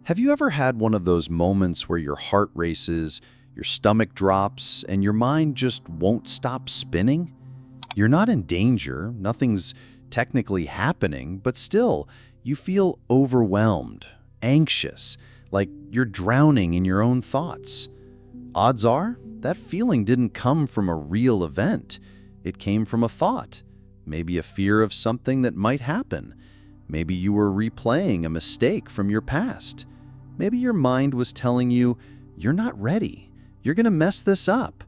Have you ever had one of those moments where your heart races, your stomach drops, and your mind just won't stop spinning? You're not in danger, nothing's technically happening, but still, you feel overwhelmed, anxious, like you're drowning in your own thoughts. Odds are, that feeling didn't come from a real event. It came from a thought, maybe a fear of something that might happen. Maybe you were replaying a mistake from your past. Maybe your mind was telling you, you're not ready. You're going to mess this up.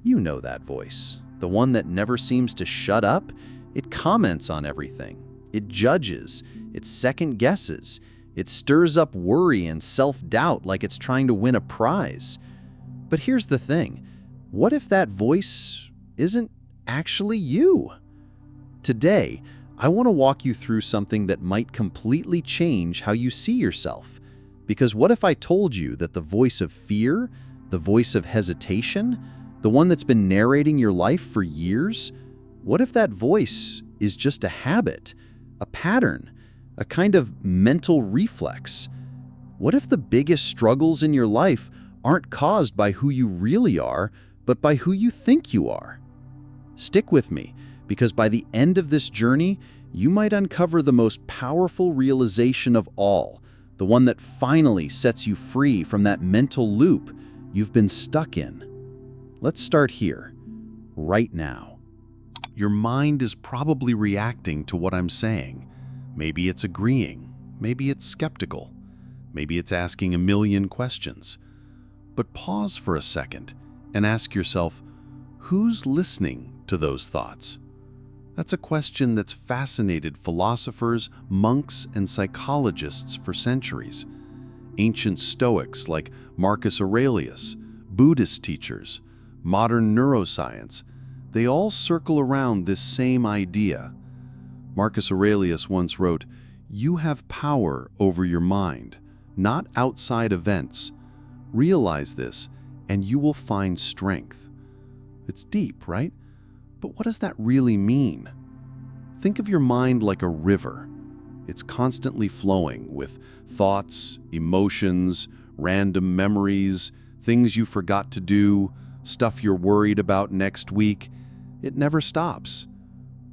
You know that voice, the one that never seems to shut up. It comments on everything. It judges. It second guesses. It stirs up worry and self-doubt like it's trying to win a prize. But here's the thing. What if that voice isn't actually you? Today, I want to walk you through something that might completely change how you see yourself. Because what if I told you that the voice of fear, the voice of hesitation, the one that's been narrating your life for years, what if that voice is just a habit, a pattern, a kind of mental reflex? What if the biggest struggles in your life aren't caused by who you really are, but by who you think you are? Stick with me, because by the end of this journey, you might uncover the most powerful realization of all, the one that finally sets you free from that mental loop you've been stuck in. Let's start here, right now. Your mind is probably reacting to what I'm saying. Maybe it's agreeing, maybe it's skeptical, maybe it's asking a million questions. But pause for a second and ask yourself, who's listening to those thoughts? That's a question that's fascinated philosophers, monks, and psychologists for centuries. Ancient Stoics like Marcus Aurelius, Buddhist teachers, modern neuroscience, they all circle around this same idea. Marcus Aurelius once wrote, "You have power over your mind, not outside events. Realize this, and you will find strength." It's deep, right? But what does that really mean? Think of your mind like a river. It's constantly flowing with thoughts, emotions, random memories, things you forgot to do, stuff you're worried about next week. It never stops.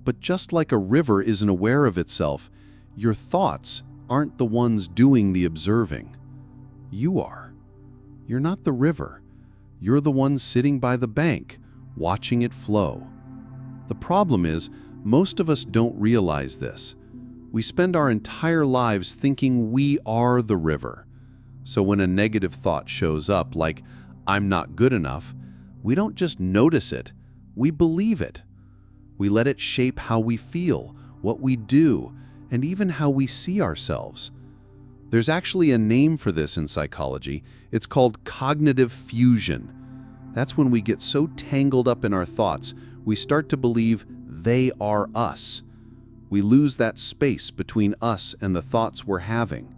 But just like a river isn't aware of itself, your thoughts aren't the ones doing the observing. You are. You're not the river. You're the one sitting by the bank, watching it flow. The problem is, most of us don't realize this. We spend our entire lives thinking we are the river. So when a negative thought shows up, like, "I'm not good enough," we don't just notice it, we believe it. We let it shape how we feel, what we do, and even how we see ourselves. There's actually a name for this in psychology. It's called cognitive fusion. That's when we get so tangled up in our thoughts, we start to believe they are us. We lose that space between us and the thoughts we're having.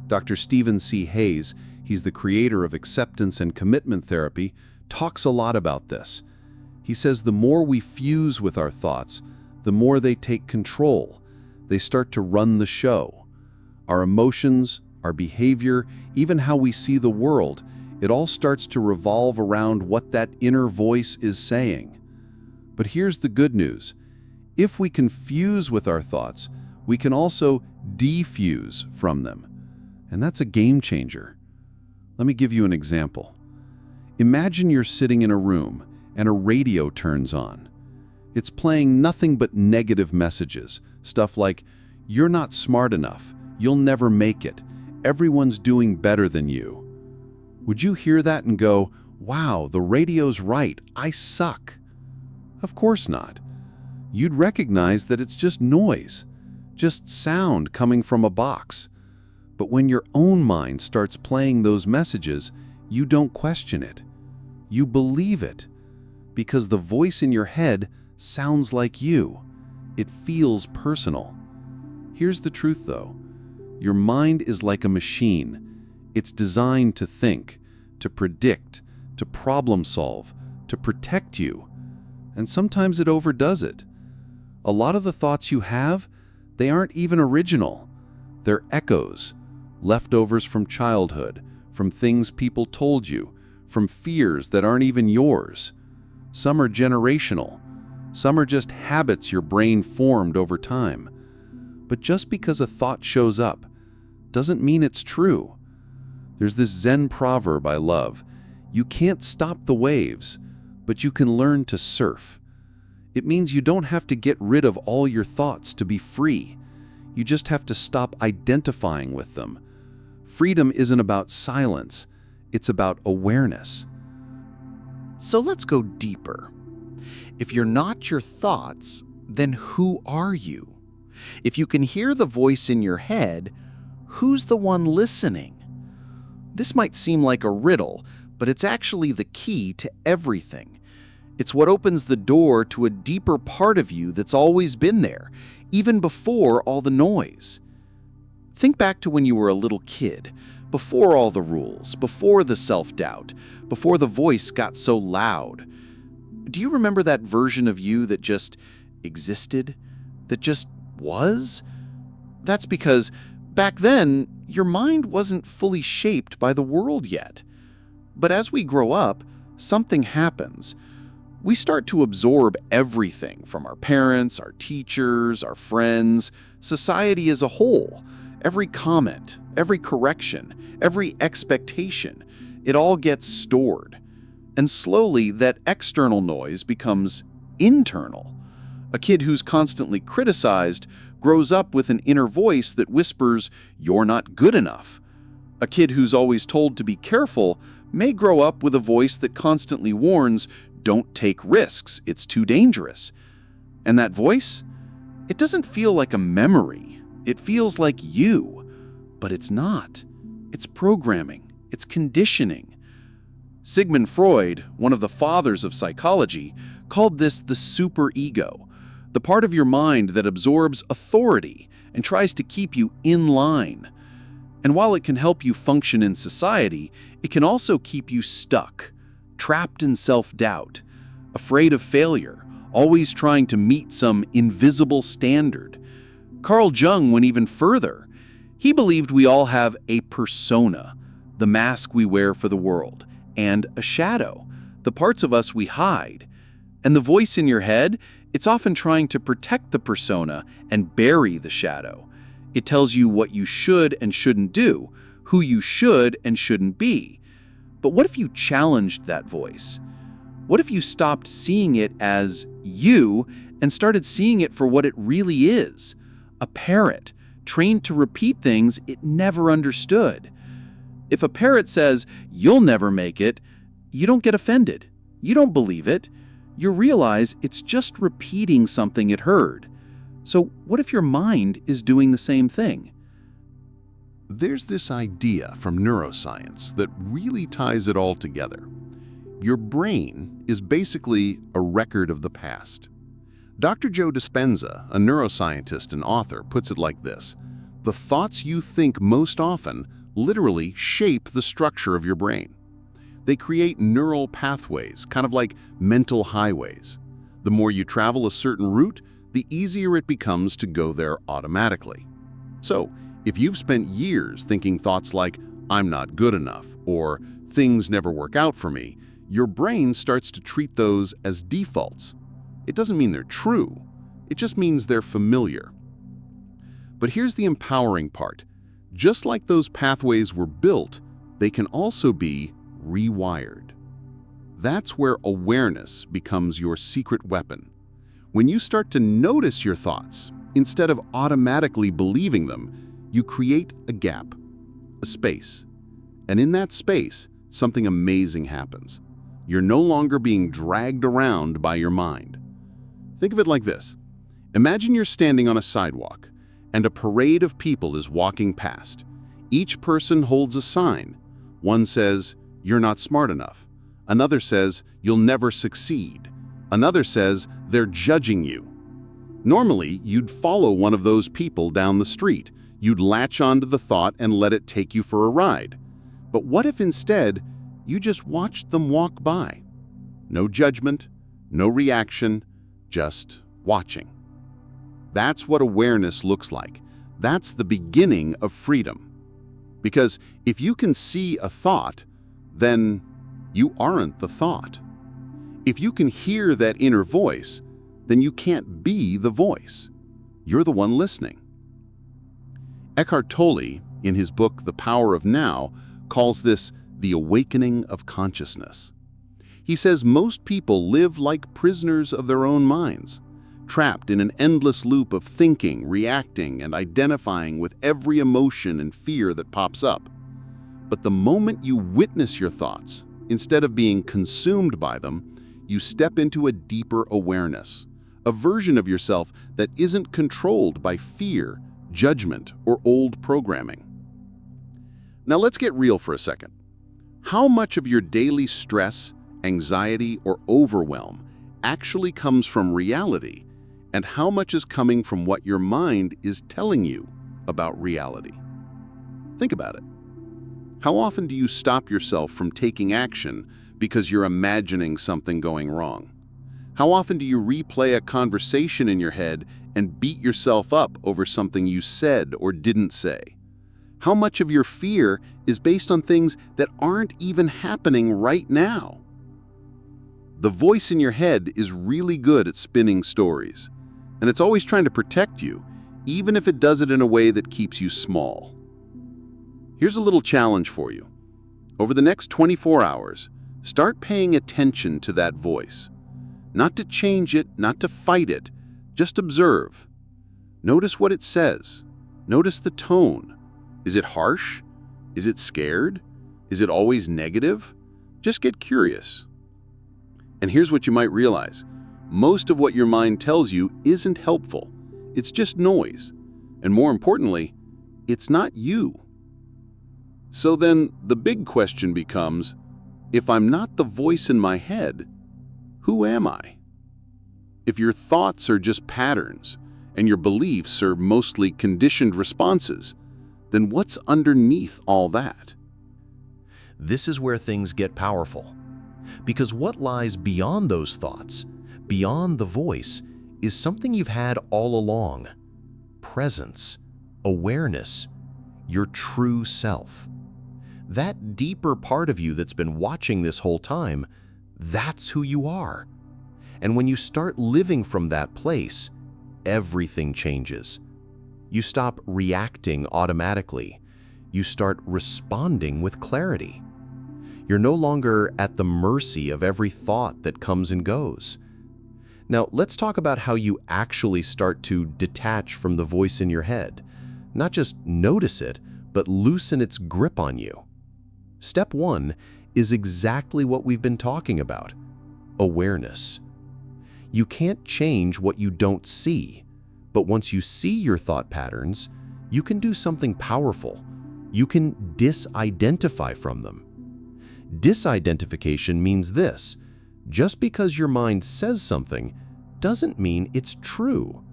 Dr. Stephen C. Hayes, he's the creator of acceptance and commitment therapy, talks a lot about this. He says the more we fuse with our thoughts, the more they take control. They start to run the show. Our emotions, our behavior, even how we see the world, it all starts to revolve around what that inner voice is saying. But here's the good news. If we can fuse with our thoughts, we can also defuse from them. And that's a game changer. Let me give you an example. Imagine you're sitting in a room and a radio turns on. It's playing nothing but negative messages, stuff like, "You're not smart enough, you'll never make it, everyone's doing better than you." Would you hear that and go, "Wow, the radio's right, I suck"? Of course not. You'd recognize that it's just noise, just sound coming from a box. But when your own mind starts playing those messages, you don't question it. You believe it, because the voice in your head sounds like you. It feels personal. Here's the truth, though. Your mind is like a machine. It's designed to think, to predict, to problem solve, to protect you. And sometimes it overdoes it. A lot of the thoughts you have, they aren't even original. They're echoes, leftovers from childhood, from things people told you, from fears that aren't even yours. Some are generational. Some are just habits your brain formed over time. But just because a thought shows up doesn't mean it's true. There's this Zen proverb I love: you can't stop the waves, but you can learn to surf. It means you don't have to get rid of all your thoughts to be free. You just have to stop identifying with them. Freedom isn't about silence, it's about awareness. So let's go deeper. If you're not your thoughts, then who are you? If you can hear the voice in your head, who's the one listening? This might seem like a riddle, but it's actually the key to everything. It's what opens the door to a deeper part of you that's always been there, even before all the noise. Think back to when you were a little kid, before all the rules, before the self-doubt, before the voice got so loud. Do you remember that version of you that just existed, that just was? That's because back then, your mind wasn't fully shaped by the world yet. But as we grow up, something happens. We start to absorb everything from our parents, our teachers, our friends, society as a whole. Every comment, every correction, every expectation, it all gets stored. And slowly, that external noise becomes internal. A kid who's constantly criticized grows up with an inner voice that whispers, "You're not good enough." A kid who's always told to be careful may grow up with a voice that constantly warns, "Don't take risks, it's too dangerous." And that voice? It doesn't feel like a memory. It feels like you. But it's not. It's programming. It's conditioning. Sigmund Freud, one of the fathers of psychology, called this the superego, the part of your mind that absorbs authority and tries to keep you in line. And while it can help you function in society, it can also keep you stuck, trapped in self-doubt, afraid of failure, always trying to meet some invisible standard. Carl Jung went even further. He believed we all have a persona, the mask we wear for the world, and a shadow, the parts of us we hide. And the voice in your head, it's often trying to protect the persona and bury the shadow. It tells you what you should and shouldn't do, who you should and shouldn't be. But what if you challenged that voice? What if you stopped seeing it as you and started seeing it for what it really is? A parrot, trained to repeat things it never understood. If a parrot says, "You'll never make it," you don't get offended. You don't believe it. You realize it's just repeating something it heard. So what if your mind is doing the same thing? There's this idea from neuroscience that really ties it all together. Your brain is basically a record of the past. Dr. Joe Dispenza, a neuroscientist and author, puts it like this: the thoughts you think most often literally shape the structure of your brain. They create neural pathways, kind of like mental highways. The more you travel a certain route, the easier it becomes to go there automatically. So, if you've spent years thinking thoughts like, "I'm not good enough," or "things never work out for me," your brain starts to treat those as defaults. It doesn't mean they're true, it just means they're familiar. But here's the empowering part. Just like those pathways were built, they can also be rewired. That's where awareness becomes your secret weapon. When you start to notice your thoughts, instead of automatically believing them, you create a gap, a space. And in that space, something amazing happens. You're no longer being dragged around by your mind. Think of it like this. Imagine you're standing on a sidewalk, and a parade of people is walking past. Each person holds a sign. One says, "You're not smart enough." Another says, "You'll never succeed." Another says, "They're judging you." Normally, you'd follow one of those people down the street. You'd latch onto the thought and let it take you for a ride. But what if instead, you just watched them walk by? No judgment, no reaction, just watching. That's what awareness looks like. That's the beginning of freedom. Because if you can see a thought, then you aren't the thought. If you can hear that inner voice, then you can't be the voice. You're the one listening. Eckhart Tolle, in his book The Power of Now, calls this the awakening of consciousness. He says most people live like prisoners of their own minds, trapped in an endless loop of thinking, reacting, and identifying with every emotion and fear that pops up. But the moment you witness your thoughts, instead of being consumed by them, you step into a deeper awareness, a version of yourself that isn't controlled by fear, judgment, or old programming. Now let's get real for a second. How much of your daily stress, anxiety, or overwhelm actually comes from reality, and how much is coming from what your mind is telling you about reality? Think about it. How often do you stop yourself from taking action because you're imagining something going wrong? How often do you replay a conversation in your head and beat yourself up over something you said or didn't say? How much of your fear is based on things that aren't even happening right now? The voice in your head is really good at spinning stories, and it's always trying to protect you, even if it does it in a way that keeps you small. Here's a little challenge for you. Over the next 24 hours, start paying attention to that voice. Not to change it, not to fight it, just observe. Notice what it says. Notice the tone. Is it harsh? Is it scared? Is it always negative? Just get curious. And here's what you might realize. Most of what your mind tells you isn't helpful. It's just noise. And more importantly, it's not you. So then the big question becomes, if I'm not the voice in my head, who am I? If your thoughts are just patterns and your beliefs are mostly conditioned responses, then what's underneath all that? This is where things get powerful. Because what lies beyond those thoughts, beyond the voice, is something you've had all along. Presence, awareness, your true self. That deeper part of you that's been watching this whole time, that's who you are. And when you start living from that place, everything changes. You stop reacting automatically. You start responding with clarity. You're no longer at the mercy of every thought that comes and goes. Now, let's talk about how you actually start to detach from the voice in your head. Not just notice it, but loosen its grip on you. Step 1 is exactly what we've been talking about: awareness. You can't change what you don't see, but once you see your thought patterns, you can do something powerful. You can disidentify from them. Disidentification means this: just because your mind says something doesn't mean it's true.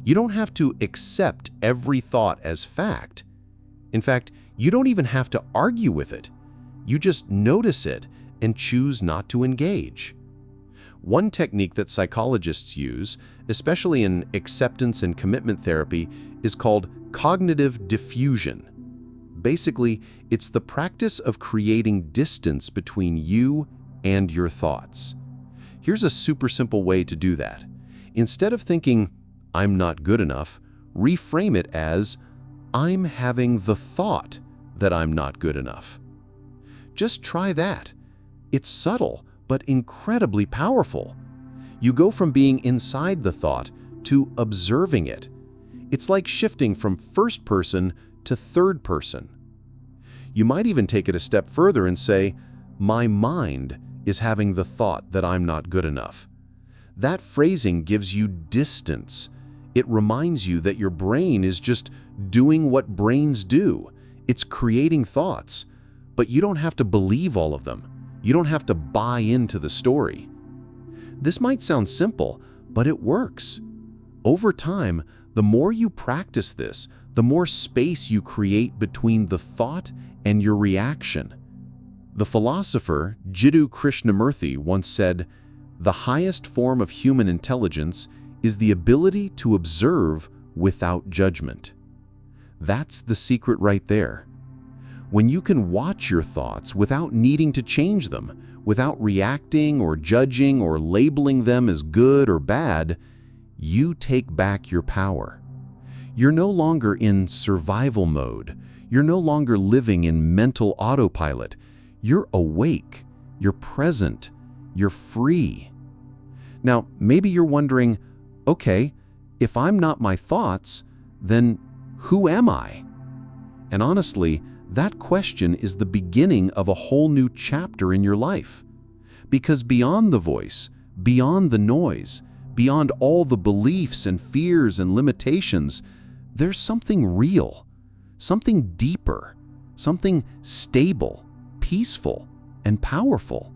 You don't have to accept every thought as fact. In fact, you don't even have to argue with it. You just notice it and choose not to engage. One technique that psychologists use, especially in acceptance and commitment therapy, is called cognitive diffusion. Basically, it's the practice of creating distance between you and your thoughts. Here's a super simple way to do that. Instead of thinking, "I'm not good enough," reframe it as, "I'm having the thought that I'm not good enough." Just try that. It's subtle, but incredibly powerful. You go from being inside the thought to observing it. It's like shifting from first person to third person. You might even take it a step further and say, "My mind is having the thought that I'm not good enough." That phrasing gives you distance. It reminds you that your brain is just doing what brains do. It's creating thoughts, but you don't have to believe all of them. You don't have to buy into the story. This might sound simple, but it works. Over time, the more you practice this, the more space you create between the thought and your reaction. The philosopher Jiddu Krishnamurti once said, "The highest form of human intelligence is the ability to observe without judgment." That's the secret right there. When you can watch your thoughts without needing to change them, without reacting or judging or labeling them as good or bad, you take back your power. You're no longer in survival mode. You're no longer living in mental autopilot. You're awake. You're present. You're free. Now, maybe you're wondering, okay, if I'm not my thoughts, then who am I? And honestly, that question is the beginning of a whole new chapter in your life. Because beyond the voice, beyond the noise, beyond all the beliefs and fears and limitations, there's something real, something deeper, something stable, peaceful, and powerful.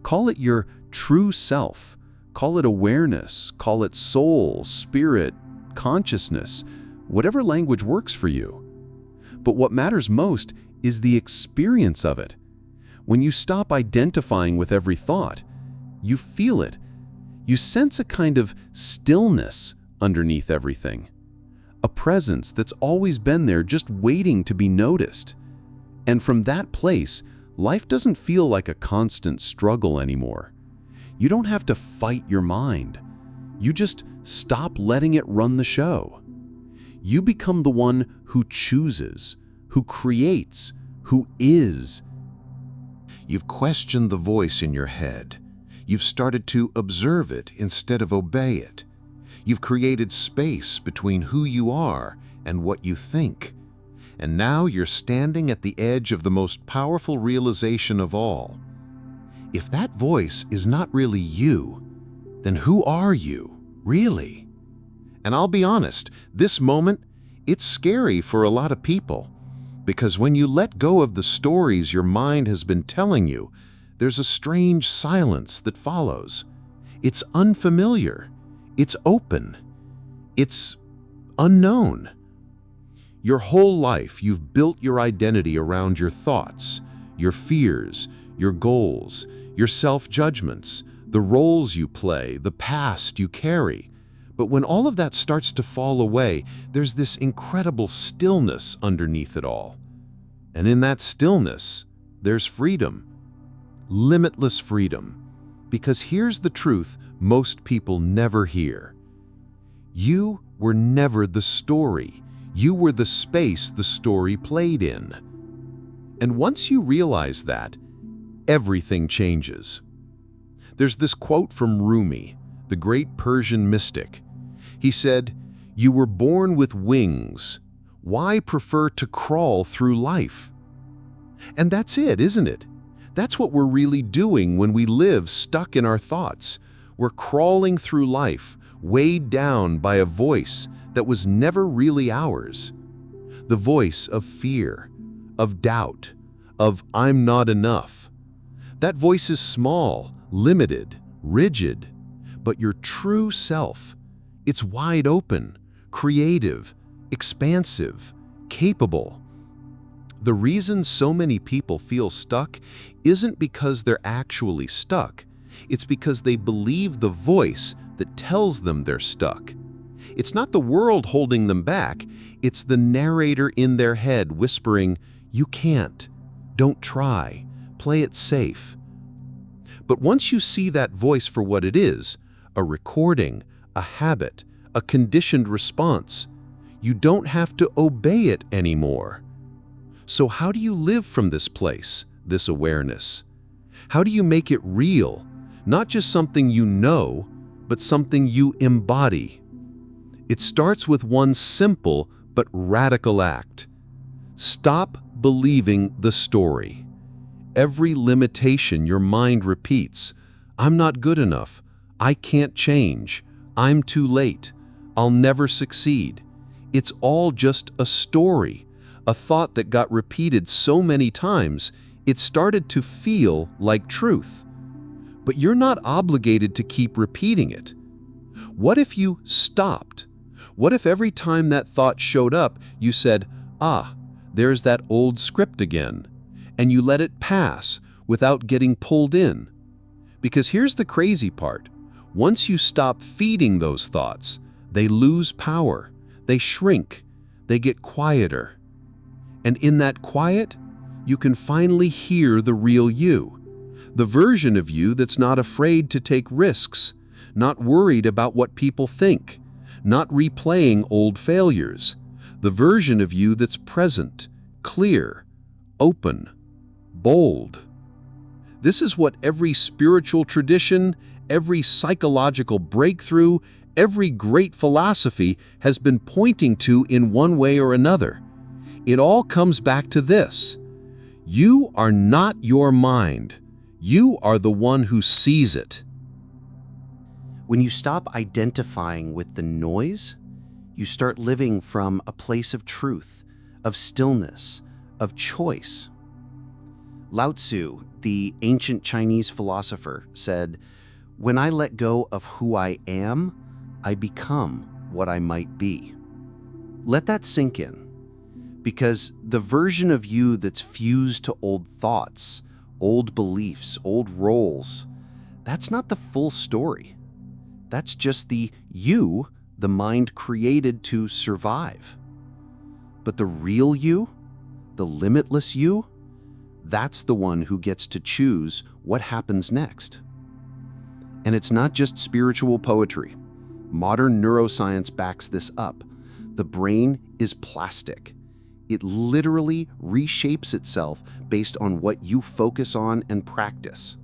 Call it your true self. Call it awareness. Call it soul, spirit, consciousness, whatever language works for you. But what matters most is the experience of it. When you stop identifying with every thought, you feel it. You sense a kind of stillness underneath everything. A presence that's always been there, just waiting to be noticed. And from that place, life doesn't feel like a constant struggle anymore. You don't have to fight your mind. You just stop letting it run the show. You become the one who chooses, who creates, who is. You've questioned the voice in your head. You've started to observe it instead of obey it. You've created space between who you are and what you think. And now you're standing at the edge of the most powerful realization of all. If that voice is not really you, then who are you, really? And I'll be honest, this moment, it's scary for a lot of people. Because when you let go of the stories your mind has been telling you, there's a strange silence that follows. It's unfamiliar. It's open. It's unknown. Your whole life, you've built your identity around your thoughts, your fears, your goals, your self-judgments, the roles you play, the past you carry. But when all of that starts to fall away, there's this incredible stillness underneath it all. And in that stillness, there's freedom. Limitless freedom. Because here's the truth most people never hear. You were never the story. You were the space the story played in. And once you realize that, everything changes. There's this quote from Rumi, the great Persian mystic. He said, "You were born with wings. Why prefer to crawl through life?" And that's it, isn't it? That's what we're really doing when we live stuck in our thoughts. We're crawling through life, weighed down by a voice that was never really ours. The voice of fear, of doubt, of "I'm not enough." That voice is small, limited, rigid, but your true self, it's wide open, creative, expansive, capable. The reason so many people feel stuck isn't because they're actually stuck. It's because they believe the voice that tells them they're stuck. It's not the world holding them back. It's the narrator in their head whispering, "You can't. Don't try. Play it safe." But once you see that voice for what it is, a recording, a habit, a conditioned response, you don't have to obey it anymore. So how do you live from this place, this awareness? How do you make it real, not just something you know, but something you embody? It starts with one simple but radical act. Stop believing the story. Every limitation your mind repeats, "I'm not good enough. I can't change. I'm too late. I'll never succeed." It's all just a story, a thought that got repeated so many times, it started to feel like truth. But you're not obligated to keep repeating it. What if you stopped? What if every time that thought showed up, you said, there's that old script again, and you let it pass without getting pulled in? Because here's the crazy part. Once you stop feeding those thoughts, they lose power, they shrink, they get quieter. And in that quiet, you can finally hear the real you. The version of you that's not afraid to take risks, not worried about what people think, not replaying old failures. The version of you that's present, clear, open, bold. This is what every spiritual tradition, every psychological breakthrough, every great philosophy has been pointing to in one way or another. It all comes back to this: you are not your mind. You are the one who sees it. When you stop identifying with the noise, you start living from a place of truth, of stillness, of choice. Lao Tzu, the ancient Chinese philosopher, said, "When I let go of who I am, I become what I might be." Let that sink in, because the version of you that's fused to old thoughts, old beliefs, old roles, that's not the full story. That's just the you the mind created to survive. But the real you, the limitless you, that's the one who gets to choose what happens next. And it's not just spiritual poetry. Modern neuroscience backs this up. The brain is plastic. It literally reshapes itself based on what you focus on and practice.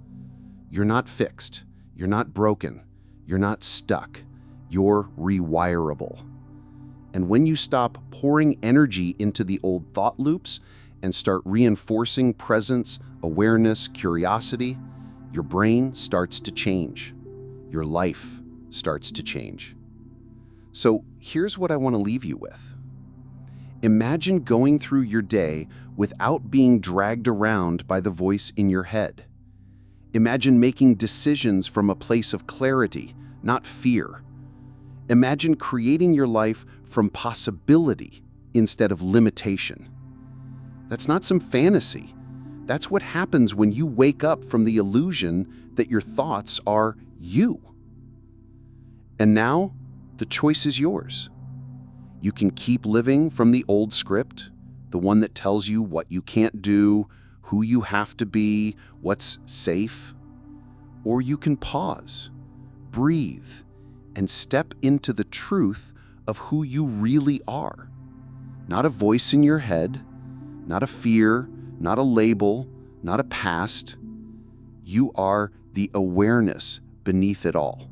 You're not fixed. You're not broken. You're not stuck. You're rewirable. And when you stop pouring energy into the old thought loops and start reinforcing presence, awareness, curiosity, your brain starts to change. Your life starts to change. So here's what I want to leave you with. Imagine going through your day without being dragged around by the voice in your head. Imagine making decisions from a place of clarity, not fear. Imagine creating your life from possibility instead of limitation. That's not some fantasy. That's what happens when you wake up from the illusion that your thoughts are you. And now, the choice is yours. You can keep living from the old script, the one that tells you what you can't do, who you have to be, what's safe. Or you can pause, breathe, and step into the truth of who you really are. Not a voice in your head, not a fear, not a label, not a past. You are the awareness beneath it all.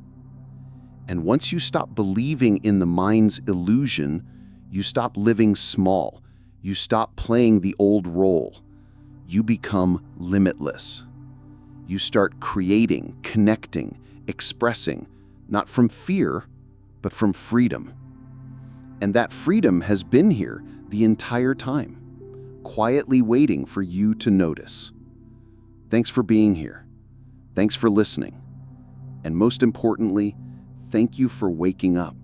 And once you stop believing in the mind's illusion, you stop living small. You stop playing the old role. You become limitless. You start creating, connecting, expressing, not from fear, but from freedom. And that freedom has been here the entire time, quietly waiting for you to notice. Thanks for being here. Thanks for listening. And most importantly, thank you for waking up.